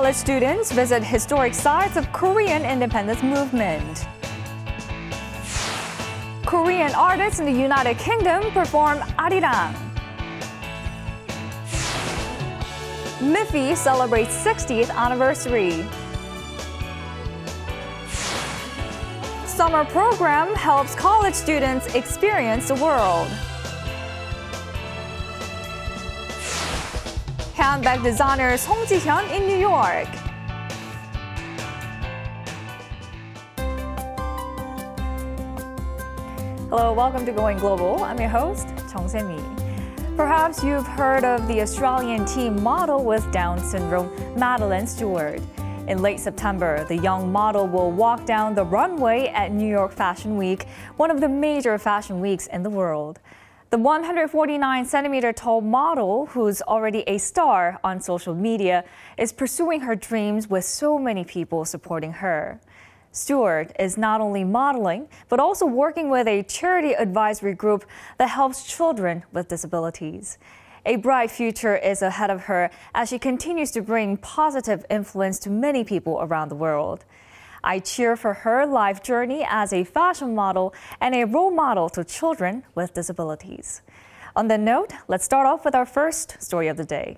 College students visit historic sites of Korean independence movement. Korean artists in the United Kingdom perform Arirang. Miffy celebrates 60th anniversary. Summer program helps college students experience the world. Handbag designer Song Ji-hyun in New York. Hello, welcome to Going Global. I'm your host, Chung Se-mi. Perhaps you've heard of the Australian teen model with Down syndrome, Madeline Stewart. In late September, the young model will walk down the runway at New York Fashion Week, one of the major fashion weeks in the world. The 149-centimeter tall model, who's already a star on social media, is pursuing her dreams with so many people supporting her. Stewart is not only modeling, but also working with a charity advisory group that helps children with disabilities. A bright future is ahead of her as she continues to bring positive influence to many people around the world. I cheer for her life journey as a fashion model and a role model to children with disabilities. On that note, let's start off with our first story of the day.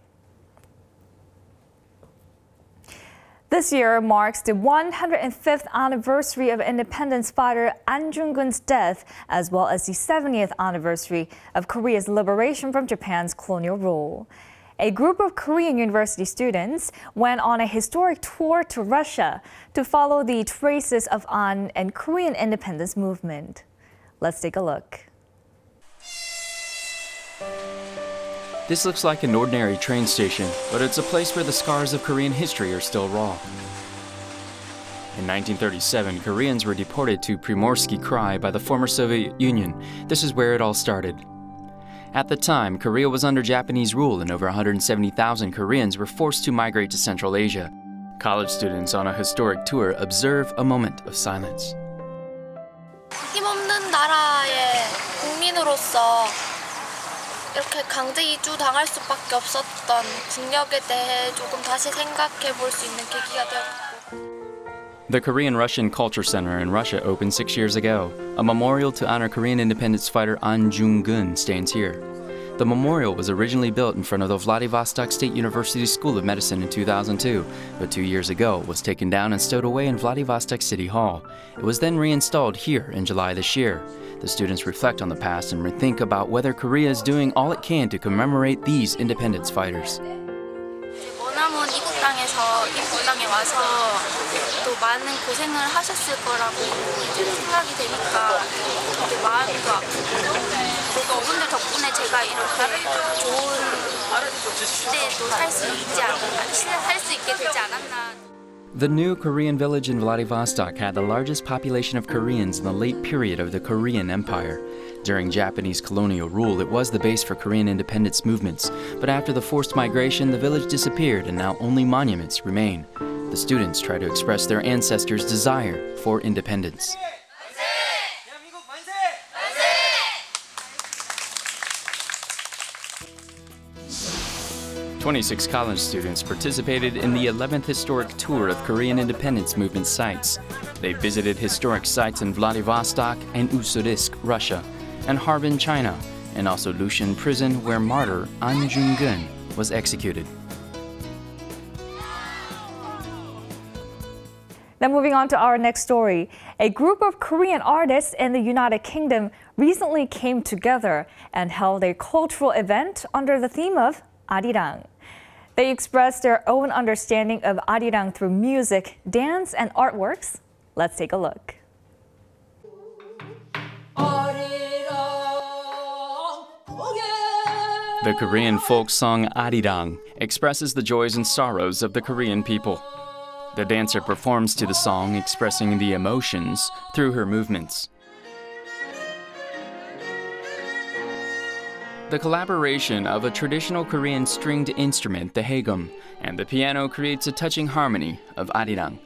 This year marks the 105th anniversary of independence fighter Ahn Jung-geun's death, as well as the 70th anniversary of Korea's liberation from Japan's colonial rule. A group of Korean university students went on a historic tour to Russia to follow the traces of Ahn and Korean independence movement. Let's take a look. This looks like an ordinary train station, but it's a place where the scars of Korean history are still raw. In 1937, Koreans were deported to Primorsky Krai by the former Soviet Union. This is where it all started. At the time, Korea was under Japanese rule and over 170,000 Koreans were forced to migrate to Central Asia. College students on a historic tour observe a moment of silence. 힘없는 나라의 국민으로서 이렇게 강제 이주 당할 수밖에 없었던 국력에 대해 조금 다시 생각해 볼 수 있는 계기가 되었고. The Korean-Russian Culture Center in Russia opened 6 years ago. A memorial to honor Korean independence fighter Ahn Jung-geun stands here. The memorial was originally built in front of the Vladivostok State University School of Medicine in 2002, but 2 years ago was taken down and stowed away in Vladivostok City Hall. It was then reinstalled here in July this year. The students reflect on the past and rethink about whether Korea is doing all it can to commemorate these independence fighters. 머나먼 이국 땅에서 이국 땅에 와서 또 많은 고생을 하셨을 거라고 이제 생각이 되니까 되게 마음도 아프고 또 그분들 덕분에 제가 이렇게 좋은 시대에 살 수 있게 되지 않았나. The new Korean village in Vladivostok had the largest population of Koreans in the late period of the Korean Empire. During Japanese colonial rule, it was the base for Korean independence movements, but after the forced migration, the village disappeared and now only monuments remain. The students try to express their ancestors' desire for independence. 26 college students participated in the 11th historic tour of Korean independence movement sites. They visited historic sites in Vladivostok and Ussurisk, Russia, and Harbin, China, and also Lushan prison where martyr Ahn Jung-geun was executed. Now moving on to our next story. A group of Korean artists in the United Kingdom recently came together and held a cultural event under the theme of Arirang. They expressed their own understanding of Arirang through music, dance, and artworks. Let's take a look. The Korean folk song Arirang expresses the joys and sorrows of the Korean people. The dancer performs to the song, expressing the emotions through her movements. The collaboration of a traditional Korean stringed instrument, the haegum, and the piano creates a touching harmony of Arirang.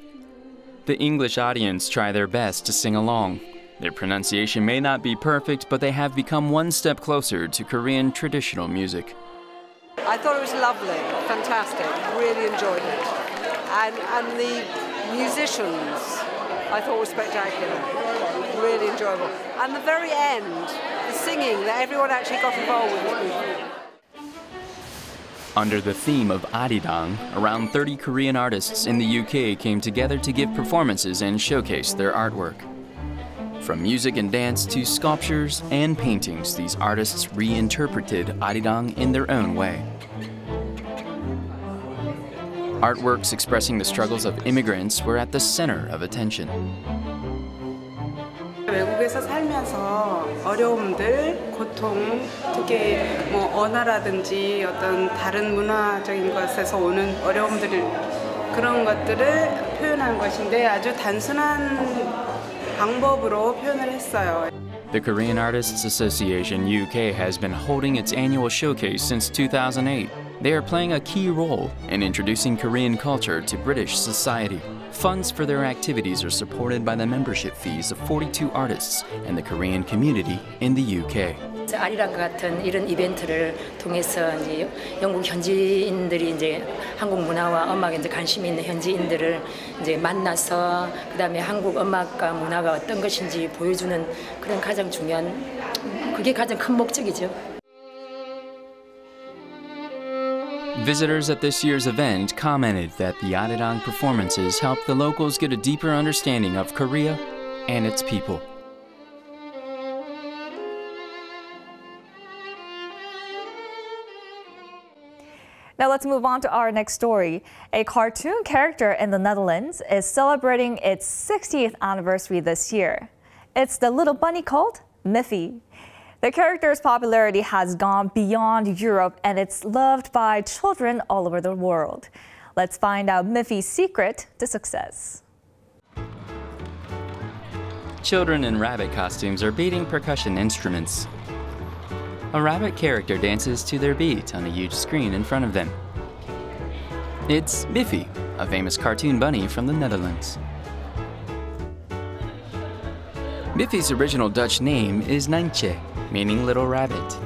The English audience try their best to sing along. Their pronunciation may not be perfect, but they have become one step closer to Korean traditional music. I thought it was lovely, fantastic, really enjoyed it. and the musicians I thought were spectacular, really enjoyable. And the very end, the singing, that everyone actually got involved with was beautiful. Under the theme of Arirang, around 30 Korean artists in the UK came together to give performances and showcase their artwork. From music and dance to sculptures and paintings, these artists reinterpreted Arirang in their own way. Artworks expressing the struggles of immigrants were at the center of attention. 외국에서 살면서 어려움들, 고통, 특히 뭐 언어라든지 어떤 다른 문화적인 것에서 오는 어려움들 그런 것들을 표현한 것인데 아주 단순한 방법으로 표현을 했어요. The Korean Artists Association UK has been holding its annual showcase since 2008. They are playing a key role in introducing Korean culture to British society. Funds for their activities are supported by the membership fees of 42 artists and the Korean community in the UK. 아리랑 같은 이런 이벤트를 통해서 이제 영국 현지인들이 이제 한국 문화와 음악에 이제 관심이 있는 현지인들을 이제 만나서 그다음에 한국 음악과 문화가 어떤 것인지 보여주는 그런 가장 중요한 그게 가장 큰 목적이죠. Visitors at this year's event commented that the Arirang performances helped the locals get a deeper understanding of Korea and its people. Now let's move on to our next story. A cartoon character in the Netherlands is celebrating its 60th anniversary this year. It's the little bunny called Miffy. The character's popularity has gone beyond Europe and it's loved by children all over the world. Let's find out Miffy's secret to success. Children in rabbit costumes are beating percussion instruments. A rabbit character dances to their beat on a huge screen in front of them. It's Miffy, a famous cartoon bunny from the Netherlands. Miffy's original Dutch name is Nijntje, meaning little rabbit.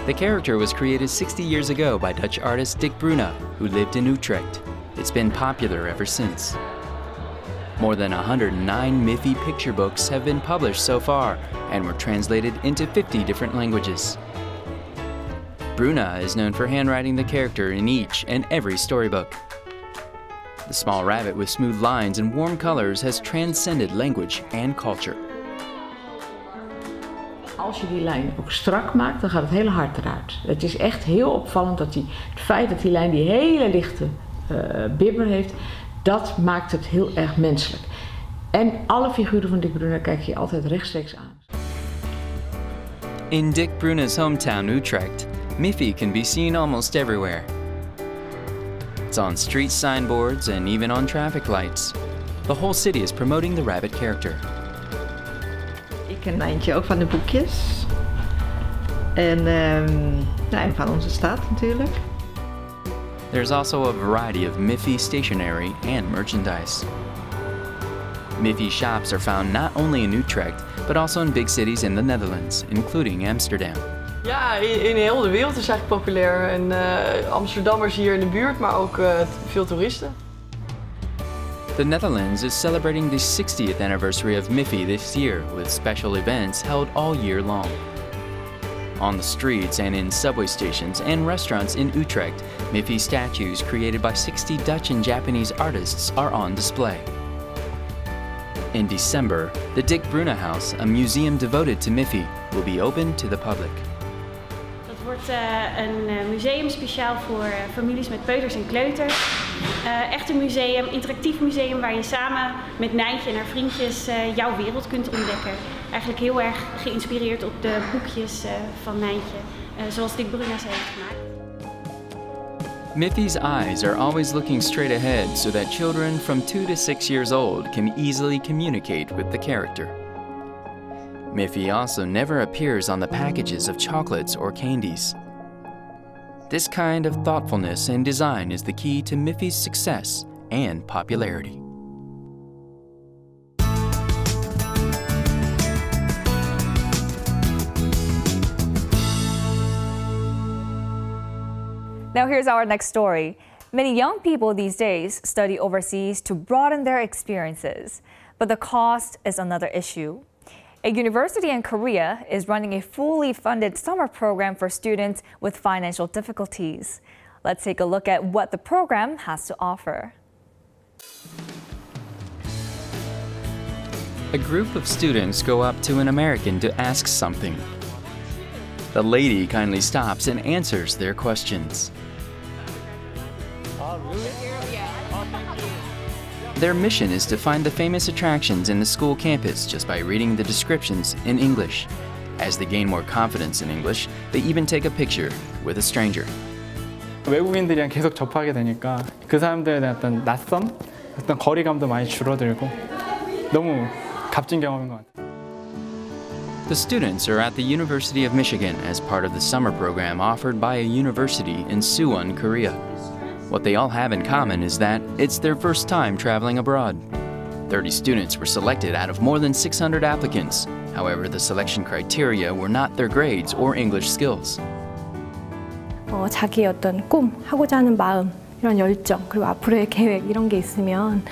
The character was created 60 years ago by Dutch artist Dick Bruna, who lived in Utrecht. It's been popular ever since. More than 109 Miffy picture books have been published so far and were translated into 50 different languages. Bruna is known for handwriting the character in each and every storybook. The small rabbit with smooth lines and warm colors has transcended language and culture. Als je die lijn ook strak maakt, dan gaat het hele hart eruit. Het is echt heel opvallend dat het feit dat die lijn die hele lichte bibber heeft, dat maakt het heel erg menselijk. En alle figuren van Dick Bruna kijk je altijd rechtstreeks aan. In Dick Bruna's hometown Utrecht, Miffy can be seen almost everywhere. It's on street signboards and even on traffic lights. The whole city is promoting the rabbit character. Ik ken Nijntje ook van de boekjes. En van onze stad natuurlijk. There's also a variety of Miffy stationery and merchandise. Miffy shops are found not only in Utrecht, but also in big cities in the Netherlands, including Amsterdam. Ja, in heel de wereld is eigenlijk populair. En Amsterdammers hier in de buurt, maar ook veel toeristen. The Netherlands is celebrating the 60th anniversary of Miffy this year with special events held all year long. On the streets and in subway stations and restaurants in Utrecht, Miffy statues created by 60 Dutch and Japanese artists are on display. In December, the Dick Bruna House, a museum devoted to Miffy, will be open to the public. Dat wordt een museum speciaal voor families met peuters en kleuters. Echt een museum, interactief museum waar je samen met Nijntje en haar vriendjes jouw wereld kunt ontdekken. Eigenlijk heel erg geïnspireerd op de boekjes van Nijntje, zoals Dick Bruna ze heeft gemaakt. Miffy's eyes are always looking straight ahead so that children from 2 to 6 years old can easily communicate with the character. Miffy also never appears on the packages of chocolates or candies. This kind of thoughtfulness and design is the key to Miffy's success and popularity. Now here's our next story. Many young people these days study overseas to broaden their experiences, but the cost is another issue. A university in Korea is running a fully funded summer program for students with financial difficulties. Let's take a look at what the program has to offer. A group of students go up to an American to ask something. The lady kindly stops and answers their questions. Their mission is to find the famous attractions in the school campus just by reading the descriptions in English. As they gain more confidence in English, they even take a picture with a stranger. 외국인들이랑 계속 접하게 되니까 그 사람들에 대한 어떤 낯섦, 어떤 거리감도 많이 줄어들고 너무 값진 경험인 것 같아요. The students are at the University of Michigan as part of the summer program offered by a university in Suwon, Korea. What they all have in common is that it's their first time traveling abroad. 30 students were selected out of more than 600 applicants. However, the selection criteria were not their grades or English skills. 자기의 어떤 꿈, 하고자 하는 마음, 이런 열정, 그리고 앞으로의 계획 이런 게 있으면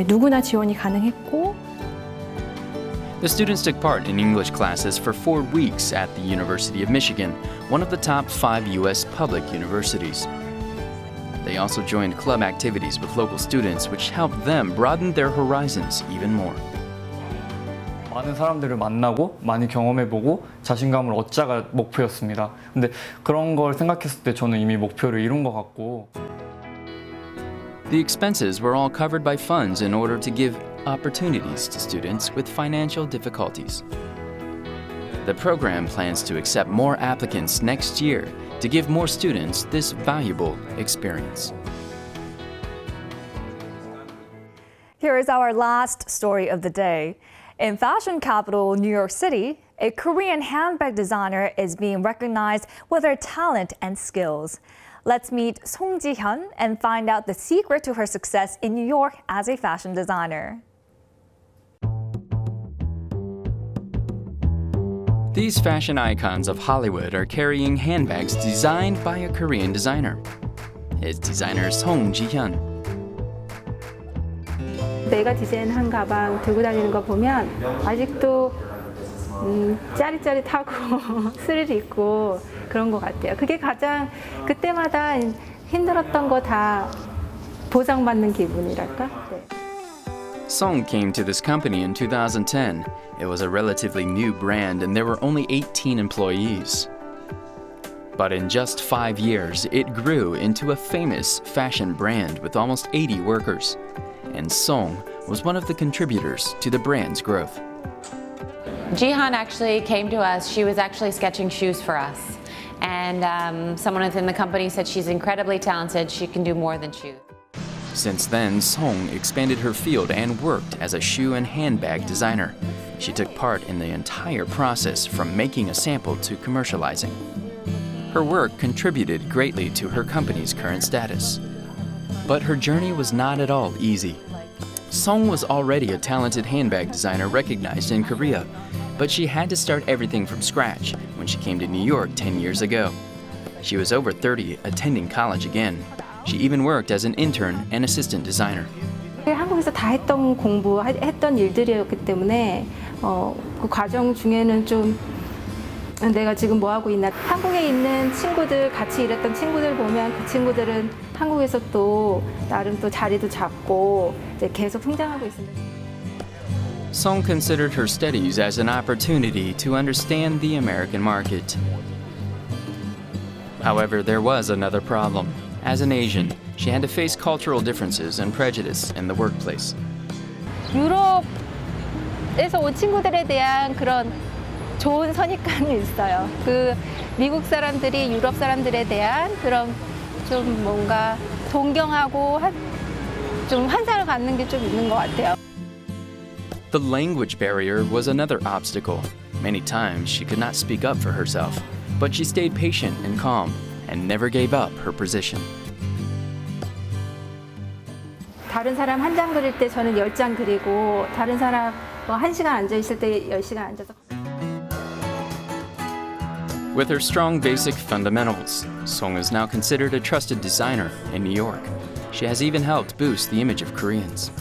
누구나 지원이 가능했고. The students took part in English classes for 4 weeks at the University of Michigan, one of the top 5 U.S. public universities. They also joined club activities with local students, which helped them broaden their horizons even more. 많은 사람들을 만나고 많이 경험해보고 자신감을 얻자가 목표였습니다. 근데 그런 걸 생각했을 때 저는 이미 목표를 이룬 것 같고. The expenses were all covered by funds in order to give opportunities to students with financial difficulties. The program plans to accept more applicants next year to give more students this valuable experience. Here is our last story of the day. In fashion capital New York City, a Korean handbag designer is being recognized with her talent and skills. Let's meet Song Ji-hyun and find out the secret to her success in New York as a fashion designer. These fashion icons of Hollywood are carrying handbags designed by a Korean designer. It's designer Song Ji-hyun. 내가 디자인한 가방 들고 다니는 거 보면 아직도 짜릿짜릿하고 스릴 있고 그런 것 같아요. 그게 가장 그때마다 힘들었던 거 다 보상받는 기분이랄까? 네. Song came to this company in 2010. It was a relatively new brand and there were only 18 employees. But in just 5 years, it grew into a famous fashion brand with almost 80 workers. And Song was one of the contributors to the brand's growth. Ji-hyun actually came to us. She was actually sketching shoes for us. And someone within the company said she's incredibly talented. She can do more than shoes. Since then, Song expanded her field and worked as a shoe and handbag designer. She took part in the entire process from making a sample to commercializing. Her work contributed greatly to her company's current status. But her journey was not at all easy. Song was already a talented handbag designer recognized in Korea, but she had to start everything from scratch when she came to New York 10 years ago. She was over 30, attending college again. She even worked as an intern and assistant designer. 한국에서 다 했던 했던 일들이었기 때문에 그 과정 중에는 좀 내가 지금 뭐 하고 있나. 한국에 있는 친구들, 같이 일했던 친구들 보면 그 친구들은 한국에서 또 나름 또 자리도 잡고 이제 계속 성장하고 있습니다. Song considered her studies as an opportunity to understand the American market. However, there was another problem. As an Asian, she had to face cultural differences and prejudice in the workplace. 유럽에서 온 친구들에 대한 그런 좋은 선입관이 있어요. 그 미국 사람들이 유럽 사람들에 대한 그런 좀 뭔가 동경하고 좀 환상을 갖는 게 좀 있는 것 같아요. The language barrier was another obstacle. Many times she could not speak up for herself, but she stayed patient and calm and never gave up her position. 다른 사람 한 장 그릴 때 저는 10장 그리고 다른 사람 1시간 앉아 있을 때 10시간 앉아서. With her strong basic fundamentals, Song is now considered a trusted designer in New York. She has even helped boost the image of Koreans.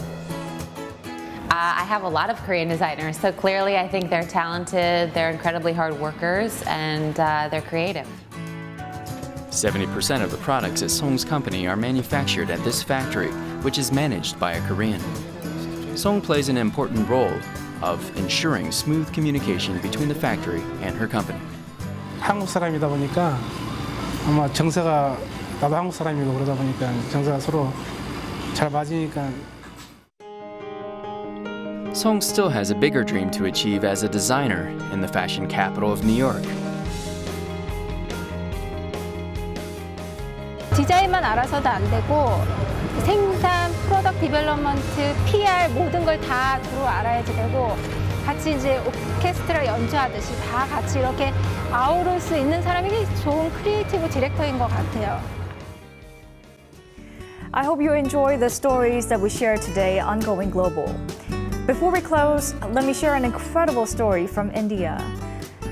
I have a lot of Korean designers, so clearly I think they're talented, they're incredibly hard workers, and they're creative. 70% of the products at Song's company are manufactured at this factory, which is managed by a Korean. Song plays an important role of ensuring smooth communication between the factory and her company. 한국 사람이다 보니까 아마 정서가 나도 한국 사람이고 그러다 보니까 정서가 서로 잘 맞으니까. Song still has a bigger dream to achieve as a designer in the fashion capital of New York. 디자인만 알아서도 안 되고 생산, 프로덕트 디벨롭먼트, PR 모든 걸 다 두루 알아야지 되고 같이 이제 오케스트라 연주하듯이 다 같이 이렇게 아우를 수 있는 사람이 좋은 크리에이티브 디렉터인 것 같아요. I hope you enjoy the stories that we shared today on Going Global. Before we close, let me share an incredible story from India.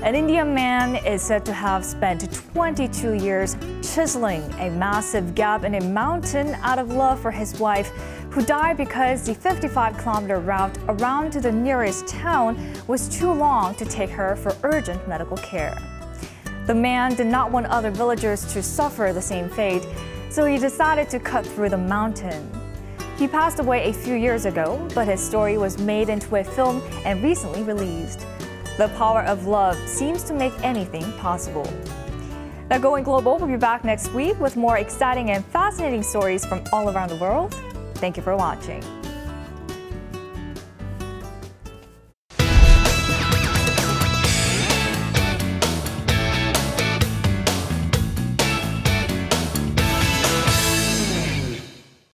An Indian man is said to have spent 22 years chiseling a massive gap in a mountain out of love for his wife, who died because the 55-kilometer route around to the nearest town was too long to take her for urgent medical care. The man did not want other villagers to suffer the same fate, so he decided to cut through the mountain. He passed away a few years ago, but his story was made into a film and recently released. The power of love seems to make anything possible. Now, Going Global will be back next week with more exciting and fascinating stories from all around the world. Thank you for watching.